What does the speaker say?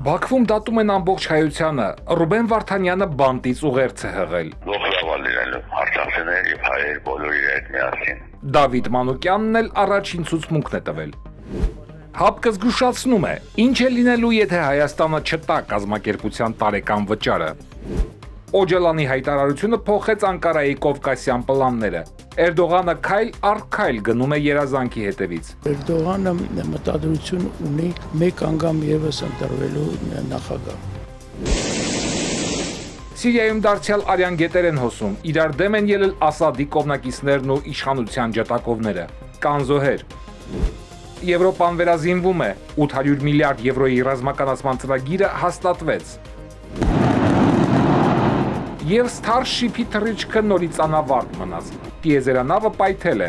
Բաքվում դատում են ամբողջ հայությանը, Ռուբեն Վարդանյանը բանտից ուղերձ է հղել։ Ողջավալ լինելու արցախցիներ եւ հայեր բոլորի հետ միասին։ Դավիթ Մանուկյանն էլ առաջին ցուցմունքն է տվել։ ՀԱՊԿ-ը զգուշացնում է, ինչ է լինելու, եթե Հայաստանը չտա կազմակերպության տարեկան վճարը։ Օջալանի հայտարարությունը փոխեց Անկարայի կովկասյան պլանները։ Էրդողանը քայլ առ քայլ գնում է երազանքի հետևից։ Էրդողանը մտադրություն ունի մեկ անգամ եւս ընտրվելու նախագահ։ Սիրիայում դարձյալ արյան գետեր են հոսում, իրար դեմ են ելել Ասադի կողմնակիցներն ու իշխանության ջատակովները։ Կան զոհեր։ Եվրոպան վերազինվում է, 800 միլիարդ եվրոյի ռազմականացման ծրագիրը հաստատվեց։ Եվ Starship-ի թռիչքը նորից անավարտ մնաց։ Տիեզերանավը պայթել է։